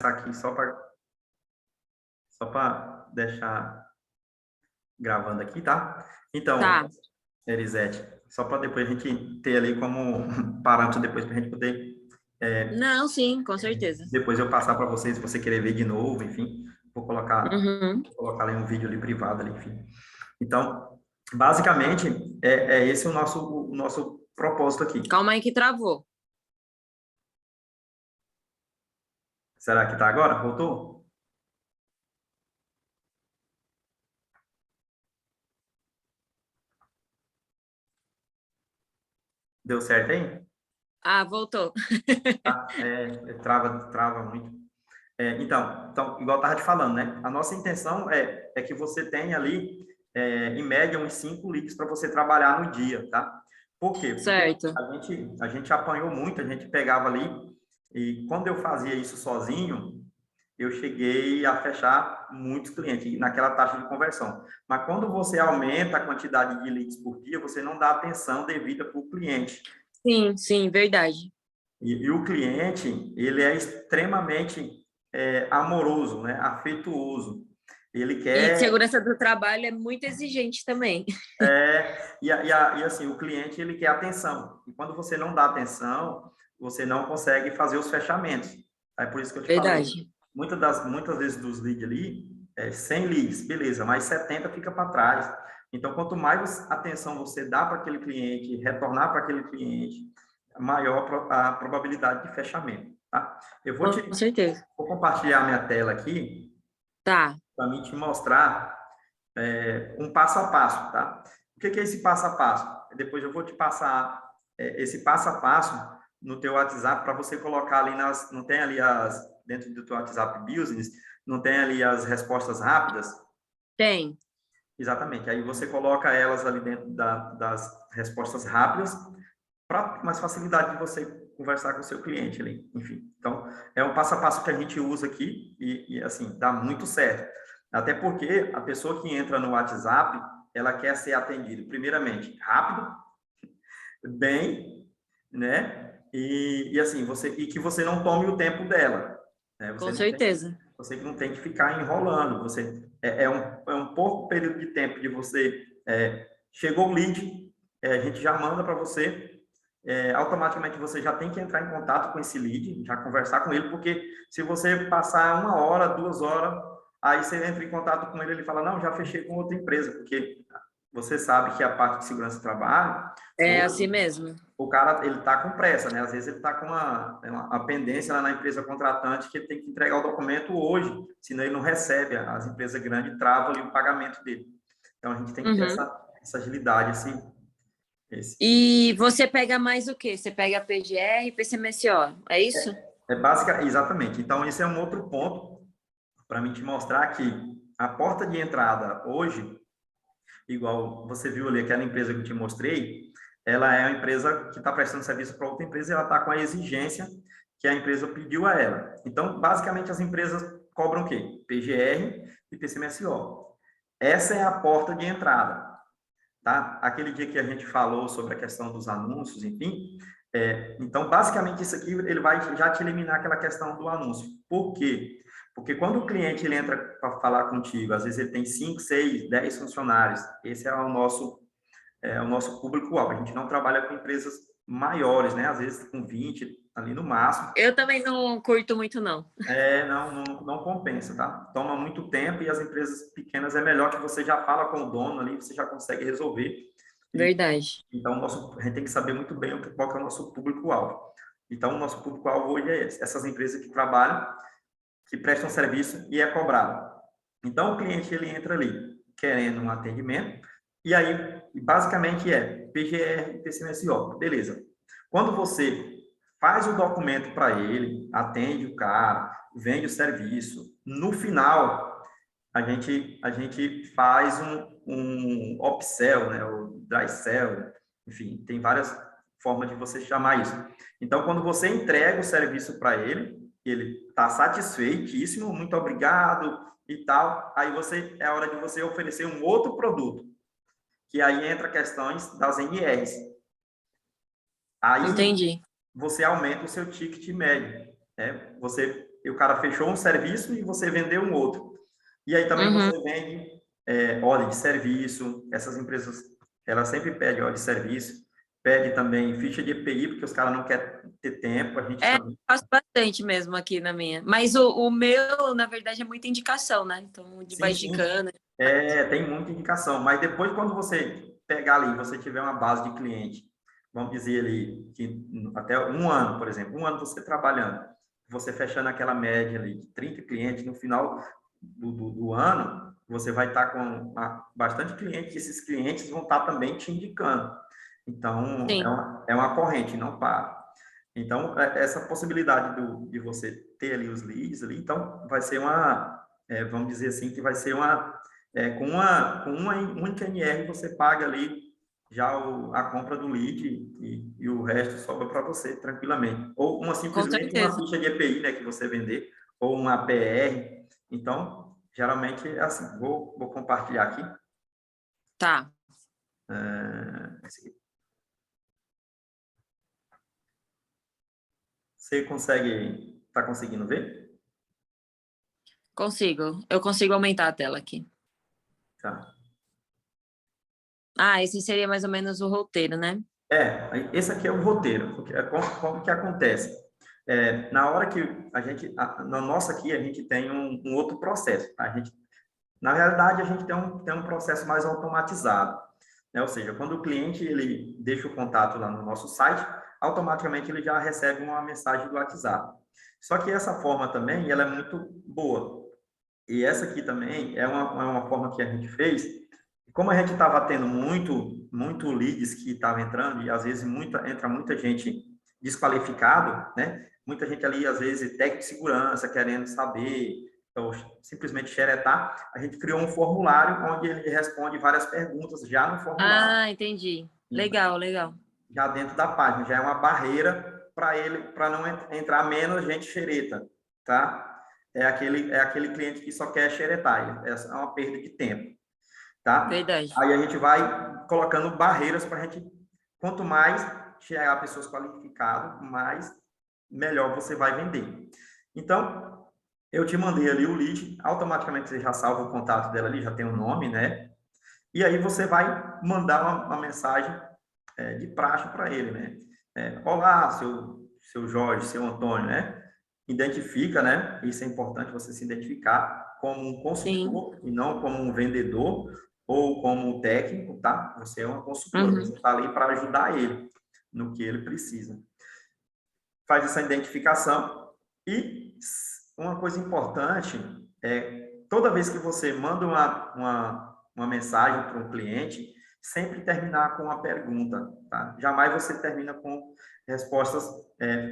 começar aqui só para deixar gravando aqui, tá? Então, Tá. Elisete, só para depois a gente ter ali como parâmetro depois para a gente poder Não, sim, com certeza. depois eu passar para vocês, se você querer ver de novo, enfim, Uhum. vou colocar ali um vídeo ali privado ali, enfim. Então, basicamente é esse o nosso propósito aqui. Calma aí que travou. Será que tá agora? Voltou? Deu certo aí? Ah, voltou. Tá? Trava muito. Então, igual eu estava te falando, né? A nossa intenção é que você tenha ali, em média, uns 5 leads para você trabalhar no dia, tá? Por quê? Porque Certo. a gente apanhou muito, a gente pegava ali, e quando eu fazia isso sozinho, eu cheguei a fechar muitos clientes naquela taxa de conversão. Mas quando você aumenta a quantidade de leads por dia, você não dá atenção devida para o cliente. Sim, sim, verdade. E o cliente, ele é extremamente amoroso, né? Afetuoso. Ele E quer, segurança do trabalho é muito exigente também. e assim, o cliente, ele quer atenção. E quando você não dá atenção, você não consegue fazer os fechamentos. É por isso que eu te falei, Verdade. muitas vezes dos leads ali, 100 leads, beleza, mas 70 fica para trás. Então, quanto mais atenção você dá para aquele cliente, retornar para aquele cliente, maior a probabilidade de fechamento, tá? Eu Com certeza. vou compartilhar minha tela aqui Tá. para mim te mostrar um passo a passo, tá? O que é esse passo a passo? Depois eu vou te passar esse passo a passo no teu WhatsApp para você colocar ali não tem ali dentro do teu WhatsApp Business, não tem ali as respostas rápidas? Tem. Exatamente. Aí você coloca elas ali dentro das respostas rápidas para mais facilidade de você conversar com o seu cliente ali. Enfim, então é um passo a passo que a gente usa aqui e assim, dá muito certo. Até porque a pessoa que entra no WhatsApp, ela quer ser atendida, primeiramente, rápido, bem, né? E assim, que você não tome o tempo dela, né? Com certeza. Você que não tem que ficar enrolando, é um pouco período de tempo de você, chegou o lead, a gente já manda para você, automaticamente você já tem que entrar em contato com esse lead, já conversar com ele, porque se você passar 1 hora, 2 horas, aí você entra em contato com ele, ele fala, não, já fechei com outra empresa, porque você sabe que a parte de segurança do trabalho, É assim hoje, mesmo. o cara, ele está com pressa, né? Às vezes ele está com uma pendência lá na empresa contratante que ele tem que entregar o documento hoje, senão ele não recebe. As empresas grandes travam ali o pagamento dele. Então, a gente tem que ter Uhum. essa agilidade, assim. E você pega mais o quê? Você pega PGR e PCMSO, é isso? Exatamente. Então, esse é um outro ponto para mim te mostrar que a porta de entrada hoje, igual você viu ali, aquela empresa que eu te mostrei, ela é uma empresa que está prestando serviço para outra empresa e ela está com a exigência que a empresa pediu a ela. Então, basicamente, as empresas cobram o quê? PGR e PCMSO. Essa é a porta de entrada, tá? Aquele dia que a gente falou sobre a questão dos anúncios, enfim, então, basicamente, isso aqui, ele vai já te eliminar aquela questão do anúncio. Por quê? Porque quando o cliente ele entra para falar contigo, às vezes ele tem 5, 6, 10 funcionários, esse é o nosso público-alvo. A gente não trabalha com empresas maiores, né? Às vezes com 20 ali no máximo. Eu também não curto muito, não. Não compensa, tá? Toma muito tempo e as empresas pequenas é melhor que você já fala com o dono ali, você já consegue resolver. E, Verdade. então, a gente tem que saber muito bem qual que é o nosso público-alvo. Então, o nosso público-alvo hoje é essas empresas que trabalham, que prestam serviço e é cobrado. Então, o cliente ele entra ali querendo um atendimento e aí, basicamente, PGR, PCMSO. Beleza. Quando você faz o documento para ele, atende o cara, vende o serviço, no final, a gente faz um upsell, né, o dry sell, enfim, tem várias formas de você chamar isso. Então, quando você entrega o serviço para ele, ele está satisfeitíssimo, muito obrigado e tal, aí é a hora de você oferecer um outro produto, que aí entra questões das NRs. Aí Entendi. você aumenta o seu ticket médio, né? Você e o cara fechou um serviço e você vendeu um outro. E aí também Uhum. você vende ordem de serviço, essas empresas, elas sempre pedem ordem de serviço, pede também ficha de EPI, porque os caras não querem ter tempo, a gente É, também. faço bastante mesmo aqui na minha. Mas o meu, na verdade, é muita indicação, né? Então, Sim, vai sim, indicando. tem muita indicação, mas depois quando você pegar ali, você tiver uma base de cliente, vamos dizer ali, que até um ano, por exemplo, um ano você trabalhando, você fechando aquela média ali de 30 clientes, no final do ano, você vai estar com bastante clientes, e esses clientes vão estar também te indicando. Então, Sim, é uma corrente, não para. Então, essa possibilidade de você ter ali os leads ali, então, vai ser vamos dizer assim, que vai ser com uma única NR, você paga ali já a compra do lead e o resto sobra para você tranquilamente. Ou com simplesmente uma certeza. ficha de EPI, né, que você vender, ou uma PR. Então, geralmente é assim. Vou compartilhar aqui. Tá, Esse aqui. Você está conseguindo ver? consigo. Eu consigo aumentar a tela aqui. Tá. Ah, esse seria mais ou menos o roteiro, né? Esse aqui é o roteiro. Porque como que acontece? Na hora que na nossa aqui, a gente tem um outro processo. Tá? Na realidade, a gente tem um processo mais automatizado. Né? Ou seja, quando o cliente ele deixa o contato lá no nosso site, automaticamente ele já recebe uma mensagem do WhatsApp. Só que essa forma também, ela é muito boa. E essa aqui também é uma forma que a gente fez. Como a gente estava tendo muito leads que estavam entrando, e às vezes entra muita gente desqualificado, né? Muita gente ali, às vezes, técnico de segurança, querendo saber, ou simplesmente xeretar, a gente criou um formulário onde ele responde várias perguntas já no formulário. Ah, entendi. Então, Legal, legal. já dentro da página, já é uma barreira para não entrar menos gente xereta, tá? É aquele cliente que só quer xeretar, é uma perda de tempo, tá? Verdade. Aí a gente vai colocando barreiras para a gente, quanto mais chegar pessoas qualificadas, mais melhor você vai vender. Então, eu te mandei ali o lead, automaticamente você já salva o contato dela ali, já tem o nome, né? E aí você vai mandar uma mensagem de praxe para ele, né? Olá, seu Jorge, seu Antônio, né? Identifica, né? Isso é importante você se identificar como um Sim. consultor e não como um vendedor ou como um técnico, tá? Você é uma consultora, você Uhum. está ali para ajudar ele no que ele precisa. Faz essa identificação e uma coisa importante toda vez que você manda uma mensagem para um cliente, sempre terminar com uma pergunta, tá? Jamais você termina com respostas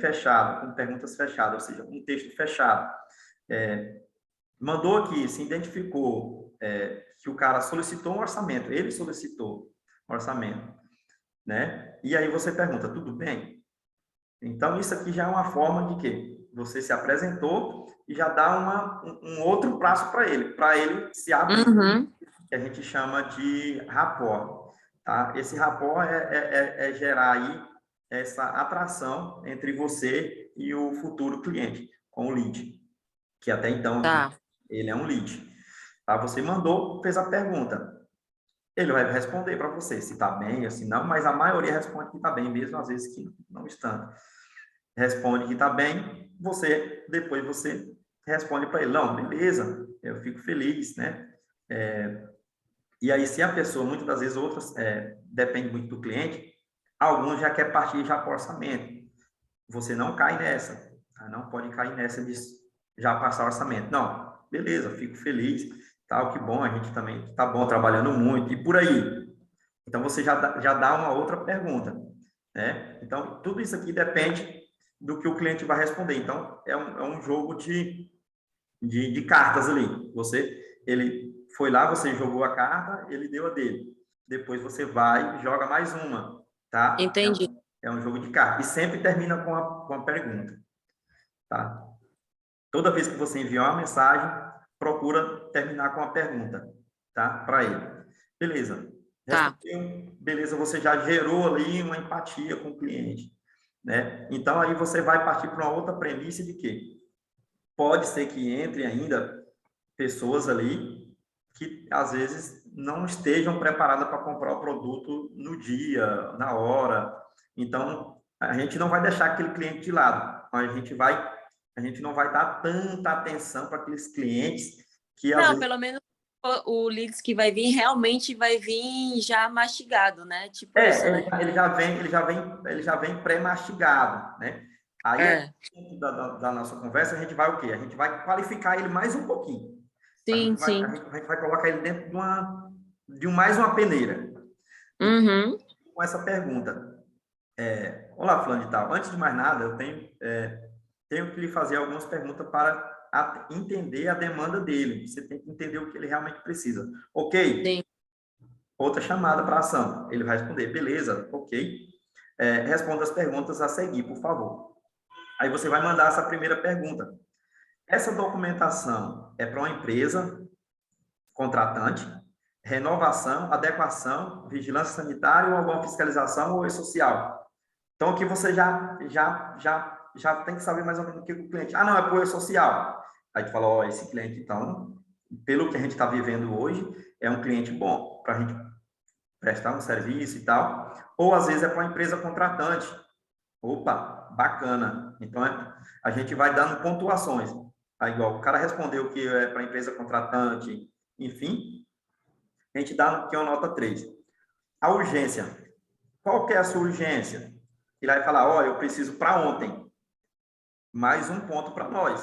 fechadas, com perguntas fechadas, ou seja, um texto fechado. Mandou aqui, se identificou que o cara solicitou um orçamento, ele solicitou um orçamento, né? E aí você pergunta, tudo bem? Então, isso aqui já é uma forma de quê? Você se apresentou e já dá um outro prazo para ele se abrir, Uhum. que a gente chama de rapport. Tá? Esse rapport é gerar aí essa atração entre você e o futuro cliente, com o lead, que até então aqui Tá. ele é um lead. Tá? Você mandou, fez a pergunta. Ele vai responder para você se está bem ou se não, mas a maioria responde que está bem, mesmo às vezes que não estando. Responde que está bem, depois você responde para ele, não, beleza, eu fico feliz, né? E aí, se a pessoa, muitas das vezes, outras, depende muito do cliente, alguns já quer partir já para orçamento. Você não cai nessa, tá? Não pode cair nessa de já passar orçamento. Não, beleza, fico feliz, tal, que bom, a gente também está bom, trabalhando muito, e por aí. Então, você já dá uma outra pergunta, né? Então, tudo isso aqui depende do que o cliente vai responder. Então, é um jogo de cartas ali. Ele foi lá, você jogou a carta, ele deu a dele. Depois você vai e joga mais uma, tá? Entendi. É um jogo de cartas. E sempre termina com a pergunta, tá? Toda vez que você enviar uma mensagem, procura terminar com a pergunta, tá? Para ele. Beleza. Tá. Respondeu, beleza, você já gerou ali uma empatia com o cliente, né? Então, aí você vai partir para uma outra premissa de quê? pode ser que entre ainda pessoas ali que, às vezes, não estejam preparadas para comprar o produto no dia, na hora. Então, a gente não vai deixar aquele cliente de lado. A gente não vai dar tanta atenção para aqueles clientes que, às Não, vezes, pelo menos o leads que vai vir realmente vai vir já mastigado, né? Tipo isso, né? ele já vem pré-mastigado, né? Aí, É. da nossa conversa, a gente vai o quê? A gente vai qualificar ele mais um pouquinho. Sim, sim. A gente vai colocar ele dentro de mais uma peneira. E Uhum. com essa pergunta, olá, fulano de tal, antes de mais nada, tenho que lhe fazer algumas perguntas para entender a demanda dele. Você tem que entender o que ele realmente precisa. Ok? Sim. Outra chamada para ação. Ele vai responder, beleza, ok. Responda as perguntas a seguir, por favor. Aí você vai mandar essa primeira pergunta. Essa documentação é para uma empresa contratante, renovação, adequação, vigilância sanitária ou alguma fiscalização ou social. Então, aqui você já tem que saber mais ou menos o que o cliente... Ah, não, é apoio social. Aí tu fala, ó, esse cliente, então, pelo que a gente está vivendo hoje, é um cliente bom para a gente prestar um serviço e tal. Ou, às vezes, é para uma empresa contratante. Opa, bacana. Então, a gente vai dando pontuações. Aí, igual, o cara respondeu que é para a empresa contratante, enfim, a gente dá aqui uma nota 3. A urgência. Qual que é a sua urgência? Ele vai falar, ó, eu preciso para ontem. Mais um ponto para nós.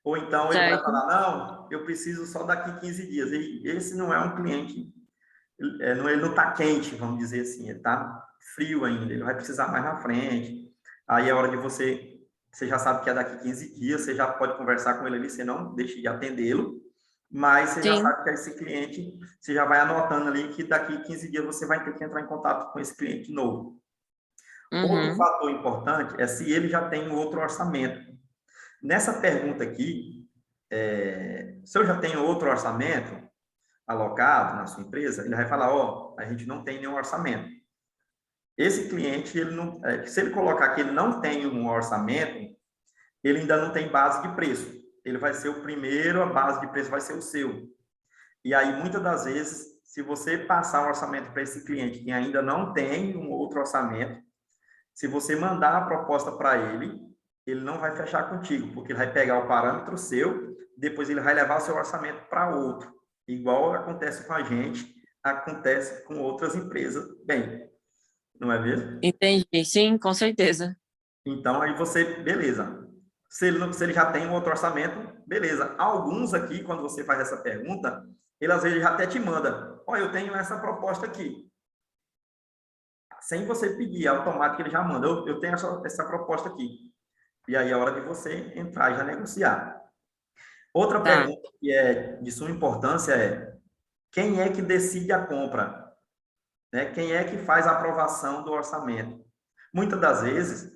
Ou então ele vai Certo. falar, não, eu preciso só daqui 15 dias. E esse não é um cliente, ele não está quente, vamos dizer assim, ele está frio ainda, ele vai precisar mais na frente. Aí é hora de você já sabe que é daqui 15 dias, você já pode conversar com ele ali, você não deixa de atendê-lo, mas você já Sim. sabe que é esse cliente, você já vai anotando ali que daqui 15 dias você vai ter que entrar em contato com esse cliente novo. Outro Uhum. fator importante é se ele já tem outro orçamento. Nessa pergunta aqui, se eu já tenho outro orçamento alocado na sua empresa, ele vai falar, ó, a gente não tem nenhum orçamento. Esse cliente, ele não, se ele colocar que ele não tem um orçamento, ele ainda não tem base de preço. Ele vai ser o primeiro, a base de preço vai ser o seu. E aí, muitas das vezes, se você passar um orçamento para esse cliente que ainda não tem um outro orçamento, se você mandar a proposta para ele, ele não vai fechar contigo, porque ele vai pegar o parâmetro seu, depois ele vai levar o seu orçamento para outro. Igual acontece com a gente, acontece com outras empresas. Bem, não é mesmo? Entendi. Sim, com certeza. Então, aí você, beleza. Se ele já tem um outro orçamento, beleza. Alguns aqui, quando você faz essa pergunta, ele às vezes já até te manda. Ó, eu tenho essa proposta aqui. Sem você pedir, é automático ele já manda. Eu tenho essa proposta aqui. E aí é hora de você entrar e já negociar. Outra Tá. pergunta que é de suma importância é: quem é que decide a compra? Né? Quem é que faz a aprovação do orçamento? Muitas das vezes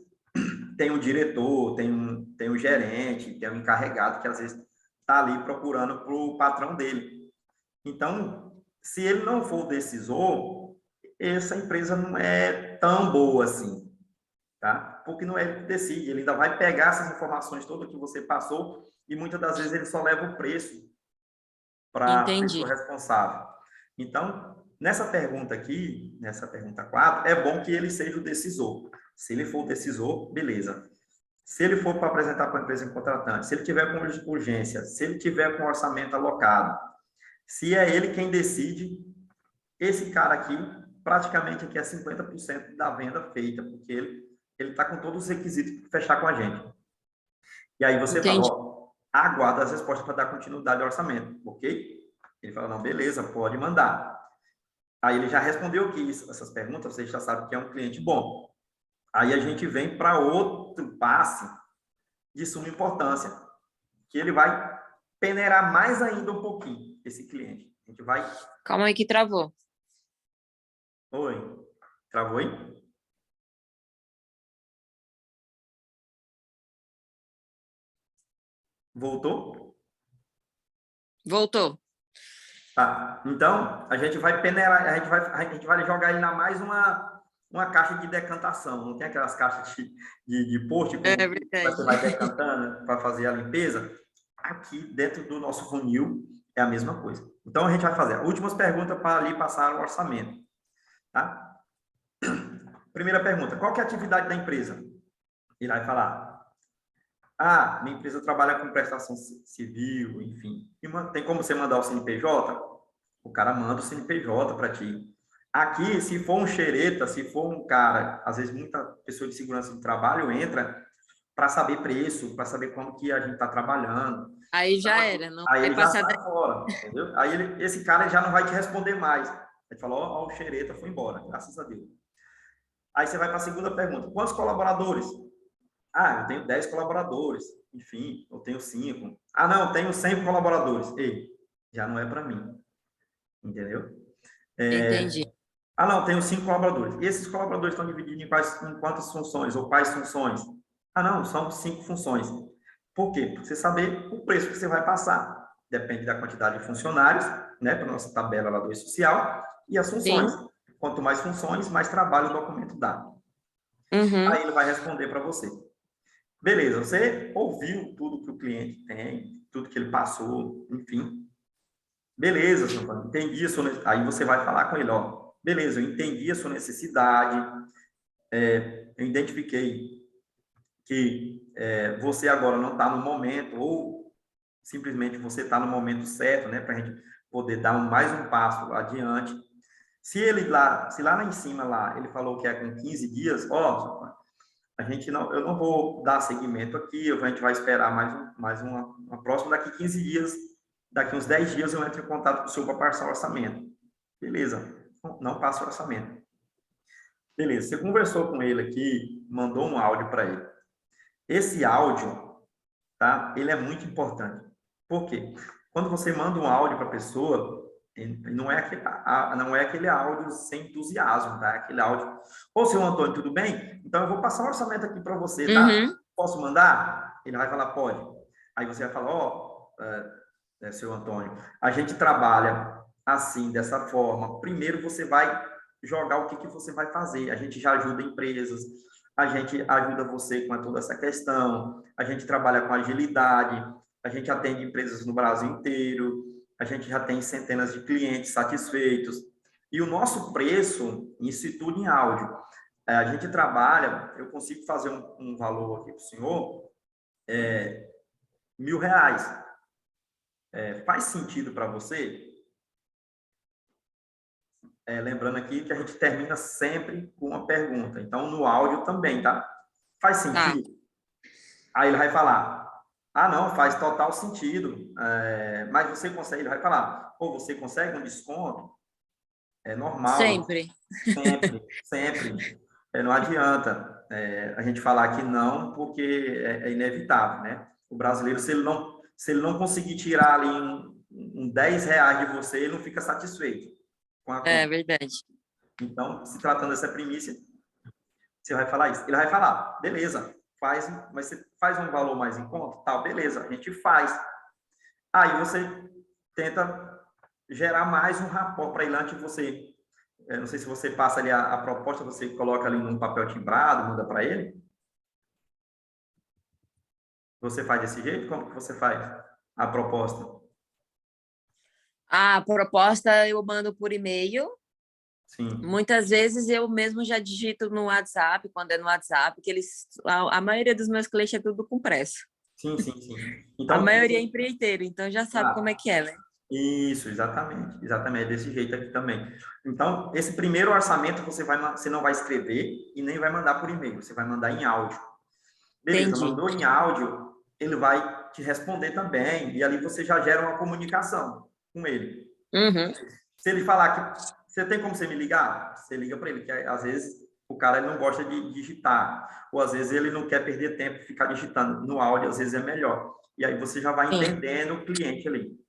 tem um diretor, tem um gerente, tem um encarregado que às vezes está ali procurando para o patrão dele. Então, se ele não for o decisor, essa empresa não é tão boa assim, tá? Porque não é ele que decide, ele ainda vai pegar essas informações todas que você passou e muitas das vezes ele só leva o preço para a Entendi. pessoa responsável. Então, nessa pergunta aqui, nessa pergunta 4, é bom que ele seja o decisor. Se ele for o decisor, beleza. Se ele for para apresentar para a empresa contratante, se ele tiver com urgência, se ele tiver com orçamento alocado, se é ele quem decide, esse cara aqui, praticamente aqui é 50% da venda feita, porque ele está com todos os requisitos para fechar com a gente. E aí você fala, Entendi. ó, aguarda as respostas para dar continuidade ao orçamento, ok? Ele fala, não, beleza, pode mandar. Aí ele já respondeu aqui essas perguntas, você já sabe que é um cliente bom. Aí a gente vem para outro passe de suma importância, que ele vai peneirar mais ainda um pouquinho esse cliente. A gente vai... Calma aí que travou. Oi, travou aí? Voltou? Voltou. Tá. Então, a gente vai peneirar, a gente vai jogar ele na mais uma caixa de decantação, não tem aquelas caixas de post, É como você verdade. vai decantando para fazer a limpeza? Aqui, dentro do nosso funil, é a mesma coisa. Então, a gente vai fazer últimas perguntas para ali passar o orçamento. Tá? Primeira pergunta, qual que é a atividade da empresa? Ele vai falar, minha empresa trabalha com prestação civil, enfim. Tem como você mandar o CNPJ? O cara manda o CNPJ para ti. Aqui, se for um xereta, se for um cara, às vezes muita pessoa de segurança do trabalho entra para saber preço, para saber como que a gente está trabalhando. Aí Então, já aqui, era, não aí vai ele já passar sai daí. fora, entendeu? Aí esse cara já não vai te responder mais. Ele falou, ó, o xereta foi embora, graças a Deus. Aí você vai para a segunda pergunta. Quantos colaboradores? Eu tenho 10 colaboradores. Enfim, eu tenho 5. Não, eu tenho 100 colaboradores. Ei, já não é para mim. Entendeu? Entendi. Não, eu tenho 5 colaboradores. E esses colaboradores estão divididos em quantas funções ou quais funções? Não, são 5 funções. Por quê? Para você saber o preço que você vai passar. Depende da quantidade de funcionários, né? Para nossa tabela lá do E-Social, e as funções. Sim. Quanto mais funções, mais trabalho o documento dá. Uhum. Aí ele vai responder para você. Beleza, você ouviu tudo que o cliente tem, tudo que ele passou, enfim. Beleza, senhor Antônio, entendi a sua necessidade. Aí você vai falar com ele, ó, beleza, eu entendi a sua necessidade, eu identifiquei que você agora não está no momento, ou simplesmente você está no momento certo, né, para a gente poder dar mais um passo adiante. Se lá em cima, lá, ele falou que é com 15 dias, ó, eu não vou dar seguimento aqui, a gente vai esperar mais uma próxima, daqui 15 dias, daqui uns 10 dias eu entro em contato com o senhor para passar o orçamento. Beleza, não passa o orçamento. Beleza, você conversou com ele aqui, mandou um áudio para ele. Esse áudio, tá? Ele é muito importante. Por quê? Quando você manda um áudio para a pessoa, não é aquele áudio sem entusiasmo, tá? É aquele áudio, ô, seu Antônio, tudo bem? Então, eu vou passar um orçamento aqui para você, tá? Uhum. Posso mandar? Ele vai falar, pode. Aí você vai falar, seu Antônio, a gente trabalha assim, dessa forma. Primeiro, você vai jogar o que você vai fazer. A gente já ajuda empresas, a gente ajuda você com toda essa questão, a gente trabalha com agilidade, a gente atende empresas no Brasil inteiro, a gente já tem centenas de clientes satisfeitos. E o nosso preço, isso tudo em áudio. A gente trabalha, eu consigo fazer um valor aqui para o senhor, R$ 1.000. Faz sentido para você? Lembrando aqui que a gente termina sempre com uma pergunta. Então, no áudio também, tá? Faz Tá. sentido? Aí ele vai falar, não, faz total sentido. Mas você consegue, ele vai falar, pô, você consegue um desconto? É normal, Sempre. sempre, sempre. Não adianta a gente falar que não, porque é inevitável, né? O brasileiro, se ele não conseguir tirar ali um R$ 10 de você, ele não fica satisfeito com a É compra. verdade. Então, se tratando dessa primícia, você vai falar isso. Ele vai falar, beleza, mas você faz um valor mais em conta? Tal, beleza, a gente faz. Aí você tenta gerar mais um rapport para ele antes de você. Não sei se você passa ali a proposta, você coloca ali num papel timbrado, manda para ele. Você faz desse jeito? Como que você faz a proposta? A proposta eu mando por e-mail. Sim, Muitas vezes eu mesmo já digito no WhatsApp, quando é no WhatsApp, que a maioria dos meus clientes é tudo com pressa. sim, sim, sim. A Então, maioria é empreiteiro, então já sabe como é que é, né? isso, exatamente, exatamente, desse jeito aqui também. Então, esse primeiro orçamento você não vai escrever e nem vai mandar por e-mail, você vai mandar em áudio. Beleza, Entendi. mandou em áudio, ele vai te responder também, e ali você já gera uma comunicação com ele. Uhum. Se ele falar que você tem como você me ligar, você liga para ele, que às vezes o cara não gosta de digitar, ou às vezes ele não quer perder tempo e ficar digitando no áudio, às vezes é melhor. E aí você já vai Sim. entendendo o cliente ali.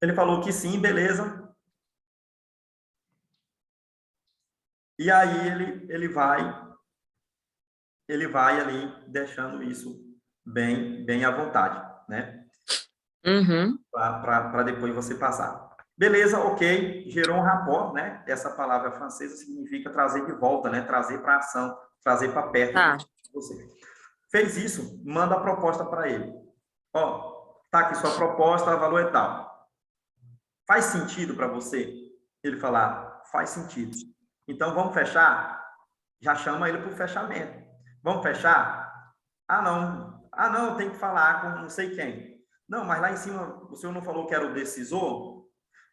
Ele falou que sim, beleza. E aí ele vai ali deixando isso bem à vontade, né? Uhum. Para depois você passar. Beleza, ok, gerou um rapport, né? Essa palavra francesa significa trazer de volta, né? Trazer para ação, trazer para perto Tá. de você. Fez isso, manda a proposta para ele. Ó, tá aqui sua proposta, valor é tal. Faz sentido para você? Ele falar, faz sentido. Então vamos fechar? Já chama ele para o fechamento. Vamos fechar? Ah, não. Ah, não, tem que falar com não sei quem. Não, mas lá em cima o senhor não falou que era o decisor?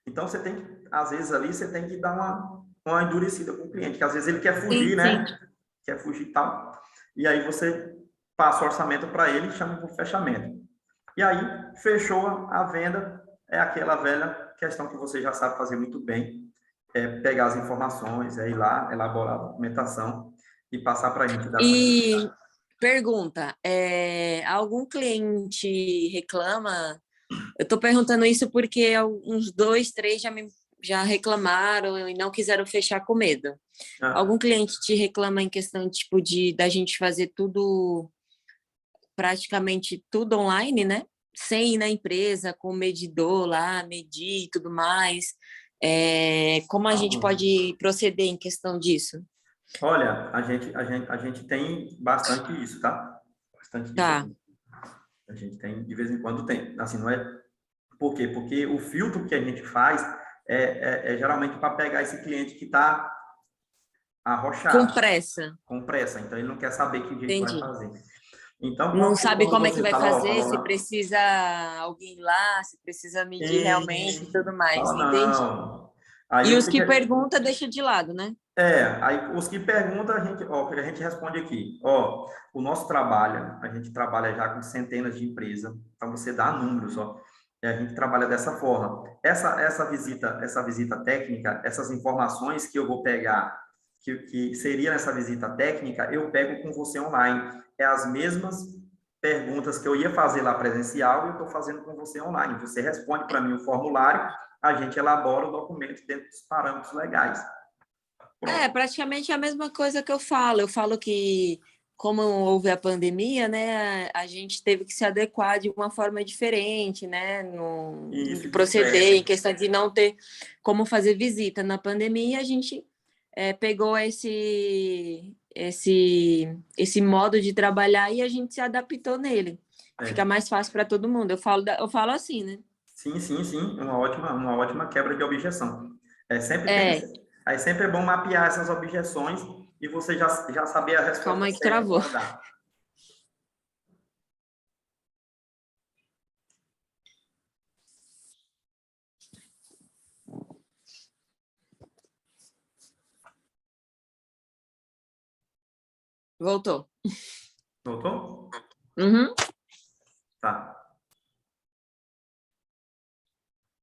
Então você tem que, às vezes ali, você tem que dar uma endurecida com o cliente, que às vezes ele quer Sim, fugir, sim. né? Quer fugir e tal. E aí você passa o orçamento para ele e chama para o fechamento. E aí, fechou a venda, é aquela velha questão que você já sabe fazer muito bem, é pegar as informações, é ir lá, elaborar a documentação e passar para a gente dar E continuidade. pergunta, algum cliente reclama? Eu estou perguntando isso porque uns 2, 3 já reclamaram e não quiseram fechar com medo. Ah, Algum cliente te reclama em questão tipo de da gente fazer tudo praticamente tudo online, né? Sem ir na empresa com o medidor lá, medir e tudo mais. Como a gente alguns. pode proceder em questão disso? Olha, a gente tem bastante isso, tá? Bastante isso Tá, aqui. A gente tem, de vez em quando tem. Assim, não é. Por quê? Porque o filtro que a gente faz é geralmente para pegar esse cliente que está com arrochado, pressa, com pressa. Então, ele não quer saber que jeito vai entendi. fazer. Então, Não sabe quando como é que você vai fala, ó, fazer, fala se lá, precisa alguém lá, se precisa medir realmente e isso, tudo mais, fala entendi. não. Aí E o os que que que pergunta deixa de lado, né? aí os que perguntam, a gente responde aqui, ó, o nosso trabalho, a gente trabalha já com centenas de empresas, então você dá números, ó, e a gente trabalha dessa forma. Essa visita técnica, essas informações que eu vou pegar, que seria nessa visita técnica, eu pego com você online. É as mesmas perguntas que eu ia fazer lá presencial, eu estou fazendo com você online. Você responde para mim o formulário, a gente elabora o documento dentro dos parâmetros legais. É Pronto. praticamente a mesma coisa que eu falo. Eu falo que, como houve a pandemia, né, a gente teve que se adequar de uma forma diferente, né, Isso, no proceder, em discreto. questão de não ter como fazer visita. Na pandemia, a gente pegou esse modo de trabalhar e a gente se adaptou nele. Fica É. mais fácil para todo mundo. Eu falo assim, né? Sim, sim, sim. Uma ótima quebra de objeção. Sempre tem. É, Aí sempre é bom mapear essas objeções e você já saber a calma resposta aí que certa travou. para dar. Voltou. Notou? Uhum.